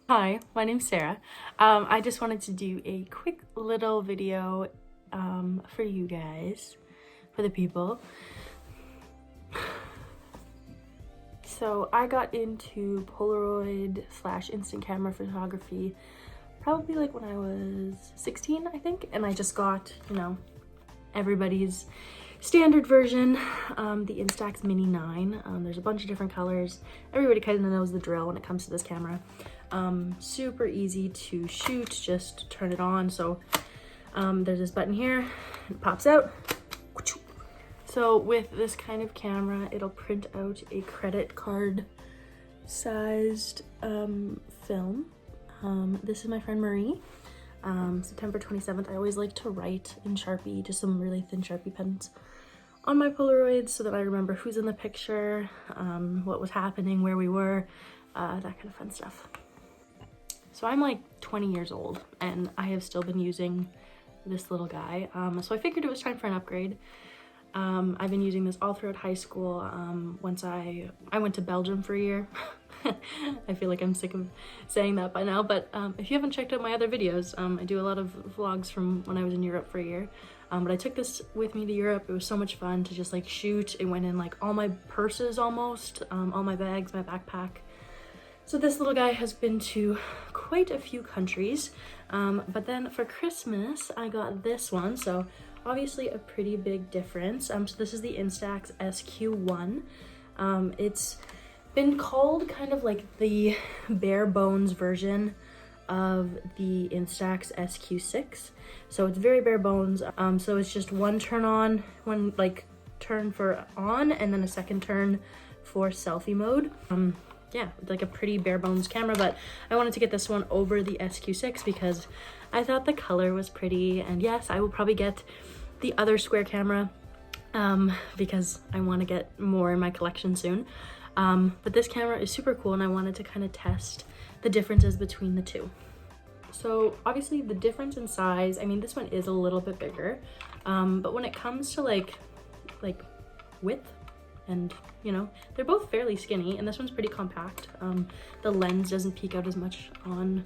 Hi, my name's Sarah. I just wanted to do a quick little video for you guys, for the people. So I got into Polaroid / instant camera photography probably like when I was 16, I think, and I just got, everybody's standard version, the Instax Mini 9. There's a bunch of different colors. Everybody kind of knows the drill when it comes to this camera. Super easy to shoot, just turn it on. So there's this button here, it pops out. So with this kind of camera, it'll print out a credit card sized film. This is my friend Marie. September 27th, I always like to write in Sharpie, just some really thin Sharpie pens on my Polaroids so that I remember who's in the picture, what was happening, where we were, that kind of fun stuff. So I'm like 20 years old and I have still been using this little guy. So I figured it was time for an upgrade. I've been using this all throughout high school. Once I went to Belgium for a year. I feel like I'm sick of saying that by now, but if you haven't checked out my other videos, I do a lot of vlogs from when I was in Europe for a year. But I took this with me to Europe. It was so much fun to just like shoot. It went in like all my purses almost, all my bags, my backpack. So this little guy has been to quite a few countries. But then for Christmas, I got this one. So obviously a pretty big difference. So this is the Instax SQ1. It's been called kind of like the bare bones version of the Instax SQ6. So it's very bare bones. So it's just one turn on, one like turn for on, and then a second turn for selfie mode. Yeah, like a pretty bare bones camera, but I wanted to get this one over the SQ6 because I thought the color was pretty. And yes, I will probably get the other square camera because I want to get more in my collection soon. But this camera is super cool and I wanted to kind of test the differences between the two. So obviously the difference in size, I mean, this one is a little bit bigger, but when it comes to like width, and they're both fairly skinny, and this one's pretty compact. The lens doesn't peek out as much on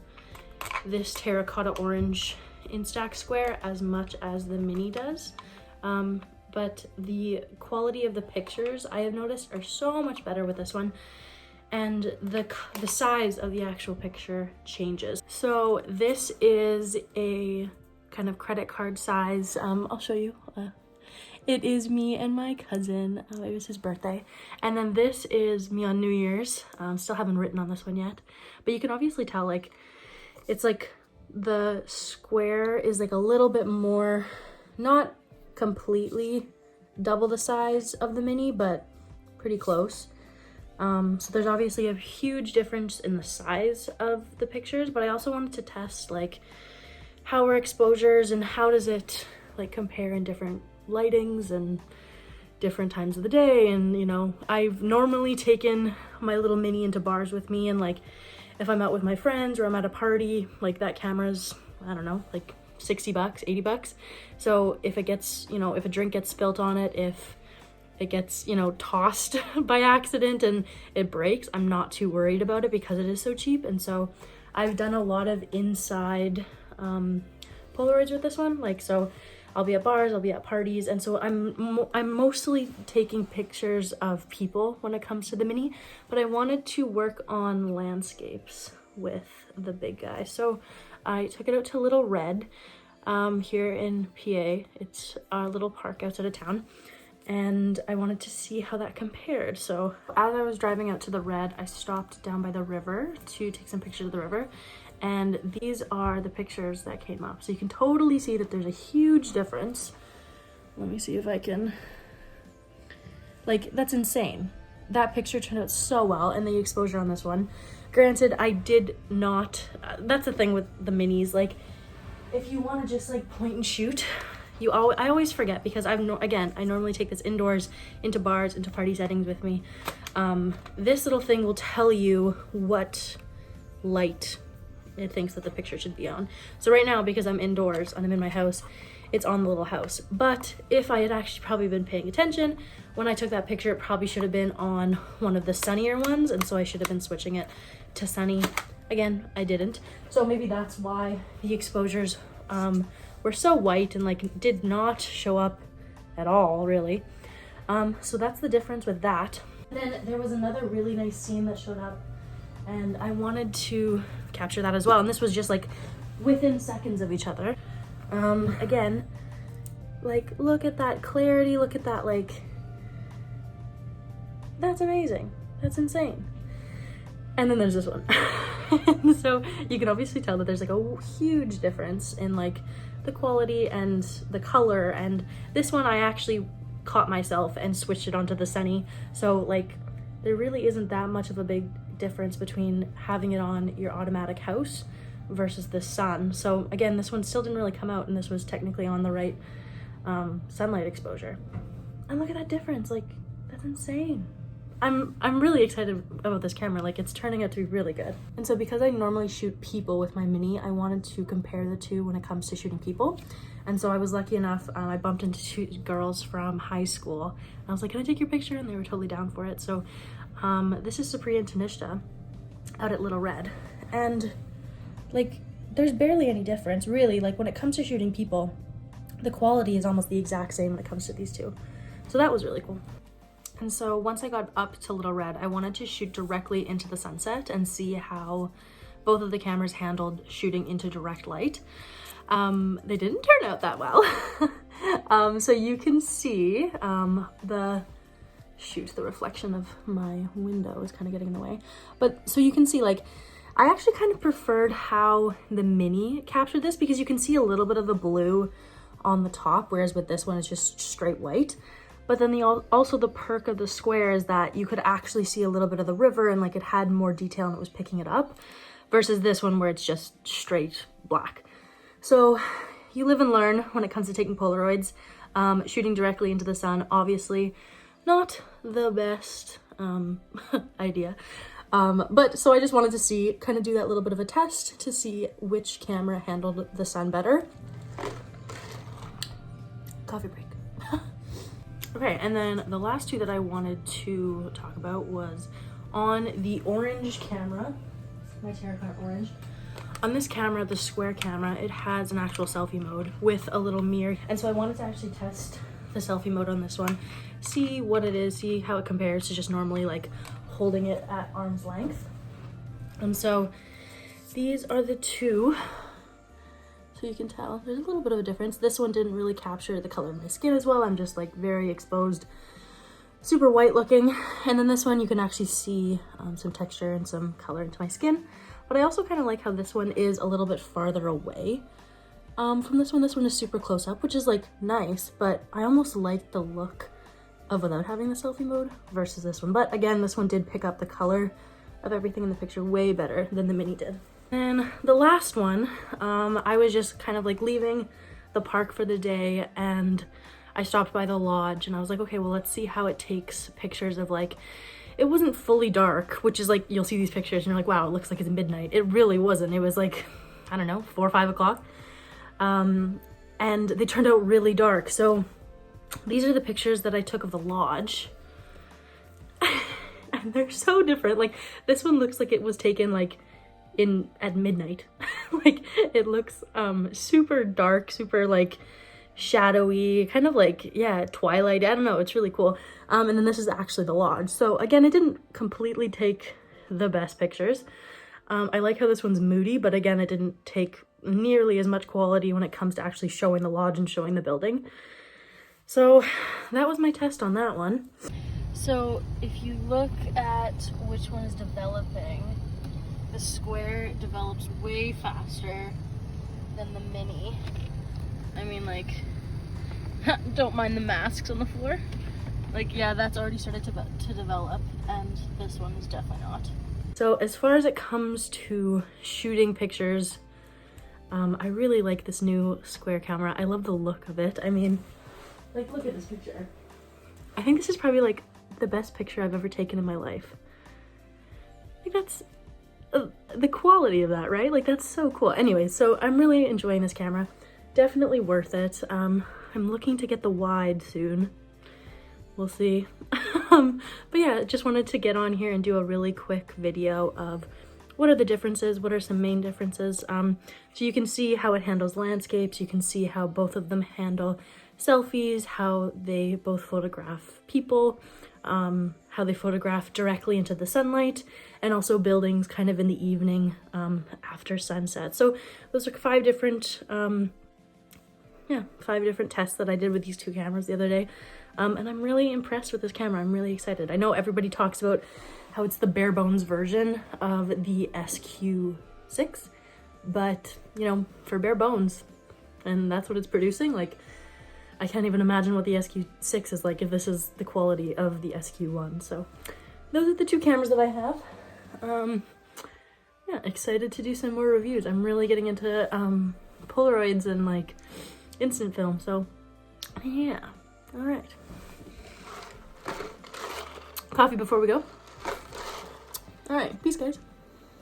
this terracotta orange Instax square as much as the Mini does. But the quality of the pictures I have noticed are so much better with this one, and the size of the actual picture changes. So this is a kind of credit card size. I'll show you. It is me and my cousin. It was his birthday. And then this is me on New Year's. Still haven't written on this one yet, but you can obviously tell like it's like the square is like a little bit more, not completely double the size of the Mini, but pretty close. So there's obviously a huge difference in the size of the pictures, but I also wanted to test like how are exposures and how does it like compare in different lightings and different times of the day. And I've normally taken my little Mini into bars with me, and like if I'm out with my friends or I'm at a party, like that camera's, I don't know, like $60, $80. So if it gets, if a drink gets spilt on it, if it gets, tossed by accident and it breaks, I'm not too worried about it because it is so cheap. And so I've done a lot of inside Polaroids with this one. Like, so I'll be at bars, I'll be at parties, and so I'm mostly taking pictures of people when it comes to the Mini, but I wanted to work on landscapes with the big guy. So I took it out to Little Red here in PA. It's a little park outside of town, and I wanted to see how that compared. So as I was driving out to the Red, I stopped down by the river to take some pictures of the river. And these are the pictures that came up. So you can totally see that there's a huge difference. Let me see if I can, like, that's insane. That picture turned out so well, and the exposure on this one. Granted, I did not, that's the thing with the Minis, like, if you want to just like point and shoot, I always forget because I normally take this indoors, into bars, into party settings with me. This little thing will tell you what light it thinks that the picture should be on. So right now, because I'm indoors and I'm in my house, it's on the little house. But if I had actually probably been paying attention when I took that picture, it probably should have been on one of the sunnier ones, and so I should have been switching it to sunny. Again, I didn't. So maybe that's why the exposures were so white and like did not show up at all, really. So that's the difference with that. Then there was another really nice scene that showed up, and I wanted to capture that as well. And this was just like within seconds of each other. Again, like look at that clarity, look at that, like, that's amazing. That's insane. And then there's this one. So you can obviously tell that there's like a huge difference in like the quality and the color. And this one I actually caught myself and switched it onto the sunny. So like there really isn't that much of a big difference between having it on your automatic house versus the sun. So again, this one still didn't really come out, and this was technically on the right sunlight exposure. And look at that difference, like that's insane. I'm really excited about this camera. Like it's turning out to be really good. And so because I normally shoot people with my Mini, I wanted to compare the two when it comes to shooting people. And so I was lucky enough, I bumped into two girls from high school, and I was like, can I take your picture? And they were totally down for it. So this is Supriya and Tanishta out at Little Red. And like there's barely any difference really. Like when it comes to shooting people, the quality is almost the exact same when it comes to these two. So that was really cool. And so once I got up to Little Red, I wanted to shoot directly into the sunset and see how both of the cameras handled shooting into direct light. They didn't turn out that well. So you can see the reflection of my window is kind of getting in the way. But so you can see, like, I actually kind of preferred how the Mini captured this, because you can see a little bit of the blue on the top, whereas with this one it's just straight white. But then also the perk of the square is that you could actually see a little bit of the river, and like it had more detail and it was picking it up, versus this one where it's just straight black. So you live and learn when it comes to taking Polaroids. Shooting directly into the sun, obviously not the best idea. But so I just wanted to kind of do that little bit of a test to see which camera handled the sun better. Coffee break. Okay, and then the last two that I wanted to talk about was on the orange camera, my terracotta orange. On this camera, the square camera, it has an actual selfie mode with a little mirror. And so I wanted to actually test the selfie mode on this one, see what it is, see how it compares to just normally like holding it at arm's length. And so these are the two. So you can tell there's a little bit of a difference. This one didn't really capture the color of my skin as well. I'm just like very exposed, super white looking. And then this one you can actually see some texture and some color into my skin. But I also kind of like how this one is a little bit farther away from this one. This one is super close up, which is like nice, but I almost like the look of without having the selfie mode versus this one. But again, this one did pick up the color of everything in the picture way better than the Mini did. And the last one, I was just kind of like leaving the park for the day, and I stopped by the lodge, and I was like, okay, well, let's see how it takes pictures of like, it wasn't fully dark, which is like, you'll see these pictures and you're like, wow, it looks like it's midnight. It really wasn't. It was like, I don't know, 4 or 5 o'clock. And they turned out really dark. So these are the pictures that I took of the lodge. And they're so different. Like this one looks like it was taken like at midnight. Like it looks super dark, super like shadowy, kind of like, yeah, twilight. I don't know, it's really cool. And then this is actually the lodge. So again, it didn't completely take the best pictures. I like how this one's moody, but again, it didn't take nearly as much quality when it comes to actually showing the lodge and showing the building. So that was my test on that one. So if you look at which one is developing, the square develops way faster than the Mini. I mean, like, don't mind the masks on the floor. Like, yeah, that's already started to develop, and this one is definitely not. So as far as it comes to shooting pictures, I really like this new square camera. I love the look of it. I mean, like, look at this picture. I think this is probably like the best picture I've ever taken in my life. Like, that's the quality of that, right? Like, that's so cool. Anyway, so I'm really enjoying this camera. definitely worth it. I'm looking to get the wide soon. We'll see. But yeah, just wanted to get on here and do a really quick video of what are the differences, what are some main differences. So you can see how it handles landscapes, you can see how both of them handle selfies, how they both photograph people, how they photograph directly into the sunlight, and also buildings kind of in the evening after sunset. So those are 5 different tests that I did with these 2 cameras the other day. And I'm really impressed with this camera. I'm really excited. I know everybody talks about how it's the bare bones version of the SQ6, but you know, for bare bones, and that's what it's producing. Like, I can't even imagine what the SQ6 is like if this is the quality of the SQ1. So those are the 2 cameras that I have. Yeah, excited to do some more reviews. I'm really getting into Polaroids and like instant film. So yeah, all right. Coffee before we go. All right, peace guys.